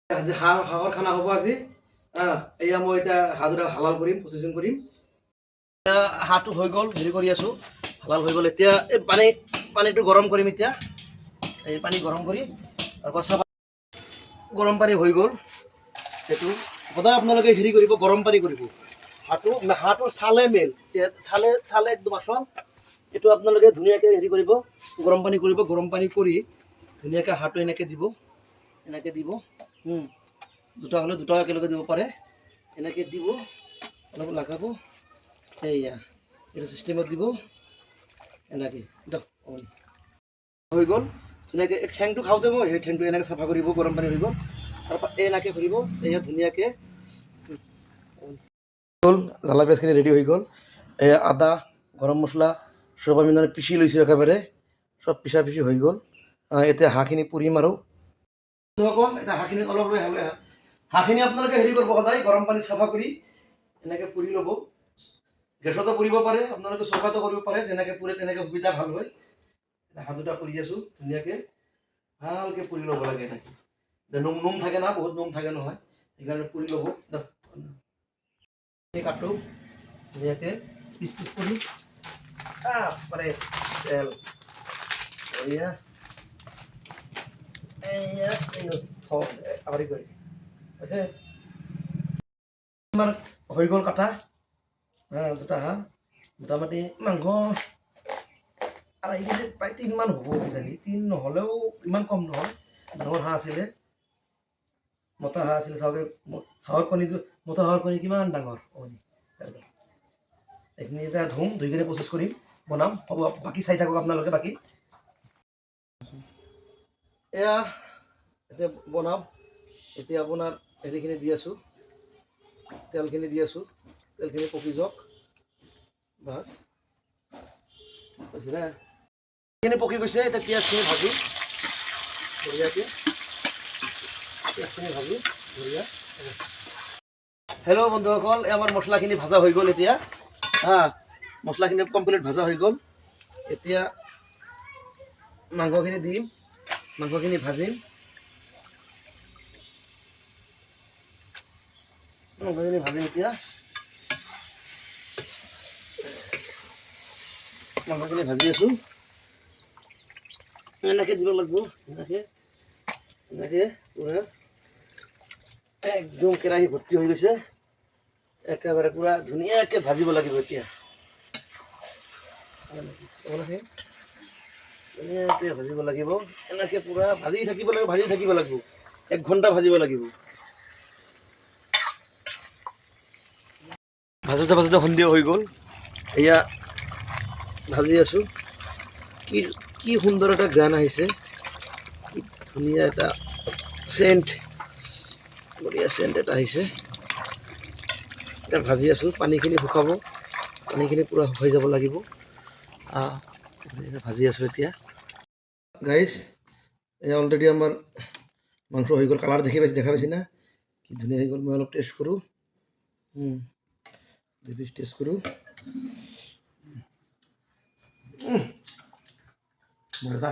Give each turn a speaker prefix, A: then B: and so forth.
A: আজি হাঁহৰ খানা হ'ব আজি। এয়া মই এতিয়া হাঁহটো হালাল কৰিম, প্ৰচেচিং কৰিম। হাঁহটো হৈ গ'ল, হেৰি কৰি আছোঁ, হালাল হৈ গ'ল। এতিয়া এই পানীটো গৰম কৰিম। এতিয়া এই পানী গৰম কৰি তাৰপাছত গৰম পানী হৈ গ'ল। সেইটো সদায় আপোনালোকে হেৰি কৰিব, গৰম পানী কৰিব। হাঁহটোৰ চালে মেইন, চালে একদম আচল। এইটো আপোনালোকে ধুনীয়াকৈ হেৰি কৰিব, গৰম পানী কৰিব। গৰম পানী কৰি ধুনীয়াকৈ হাঁহটো এনেকৈ দিব। দুটা হ'লে দুটা একেলগে দিব পাৰে। এনেকৈ দিব, অলপ লগাব। এইয়া এইটো চিষ্টেমত দিব, এনেকৈ হৈ গ'ল। ধুনীয়াকৈ এই ঠেংটো খাওঁতে মই সেই ঠেংটো এনেকৈ চাফা কৰিব, গৰম পানী হৈ গ'ল। তাৰপৰা এনেকৈ কৰিব, এয়া ধুনীয়াকৈ হ'ল। জ্বালা পিঁয়াজখিনি ৰেডি হৈ গ'ল। এয়া আদা, গৰম মছলা চব আমি মানে পিচি লৈছোঁ একেবাৰে, চব পিচা হৈ গ'ল। এতিয়া হাঁহখিনি পুৰিম আৰু এতিয়া হাঁহখিনি অলপ লৈ হাঁহখিনি আপোনালোকে হেৰি কৰিব, সদায় গৰম পানী চাফা কৰি এনেকৈ পুৰি ল'ব। গেছতো পুৰিব পাৰে, আপোনালোকে চৌকাতো কৰিব পাৰে, যেনেকৈ পুৰে তেনেকৈ সুবিধা ভাল হয়। হাঁহ দুটা পুৰি আছোঁ, ধুনীয়াকৈ ভালকৈ পুৰি ল'ব লাগে। এনেকৈ নোম থাকে না, বহুত নোম থাকে নহয়, সেইকাৰণে পুৰি ল'ব। কাটো ধুনীয়াকৈ পিচ কৰি পাৰে তেল এয়া আমাৰ হৈ গ'ল কাটা। দুটা হাঁহ, মোটামুটি মাংস আঢ়ৈ কেজি, প্ৰায় 3 মান হ'ব কিজানি। 3 নহ'লেও ইমান কম নহয়, ডাঙৰ হাঁহ আছিলে, মতা হাঁহ আছিলে। চাওক মতা হাঁহৰ কণী কিমান ডাঙৰ কণী। এইখিনি এতিয়া ধুই কিনে প্ৰচেছ কৰিম, বনাম। হ'ব, বাকী চাই থাকক আপোনালোকে। বাকী এয়া এতিয়া বনাম। এতিয়া আপোনাৰ হেৰিখিনি দি আছোঁ, তেলখিনি দি আছোঁ। তেলখিনি পকি যাওক, বাছ বুজিলে। এইখিনি পকি গৈছে। এতিয়া পিঁয়াজখিনি ভাজি বঢ়িয়াকৈ, পিঁয়াজখিনি ভাজি বঢ়িয়া। হেল্ল' বন্ধুসকল, আমাৰ মছলাখিনি ভাজা হৈ গ'ল। এতিয়া মছলাখিনি কমপ্লিট ভাজা হৈ গ'ল। এতিয়া মাংসখিনি দিম, মাংসখিনি ভাজিম। এতিয়া মাংসখিনি ভাজি আছোঁ। এনেকৈ দিব লাগিব, এনেকৈ পূৰা একদম কেৰাহী ভৰ্তি হৈ গৈছে। একেবাৰে পূৰা ধুনীয়াকৈ ভাজিব লাগিব। এতিয়া ধুনীয়াকৈ ভাজিব লাগিব, এনেকৈ পূৰা ভাজি থাকিব লাগিব। 1 ঘণ্টা ভাজিব লাগিব। ভাজোতে সন্ধিয়া হৈ গ'ল। এয়া ভাজি আছোঁ। কি সুন্দৰ এটা গান আহিছে, কি ধুনীয়া এটা চেণ্ট, বঢ়িয়া চেণ্ট এটা আহিছে। এতিয়া ভাজি আছোঁ, পানীখিনি শুকাব, পানীখিনি পূৰা শুকাই যাব লাগিব। ভাজি আছোঁ এতিয়া। গাইজ, এয়া অলৰেডি আমাৰ মাংস হৈ গ'ল। কালাৰ দেখা পাইছে না, কি ধুনীয়া হৈ গ'ল। মই অলপ টেষ্ট কৰোঁ, 2 পিচ টেষ্ট কৰোঁ। মজা।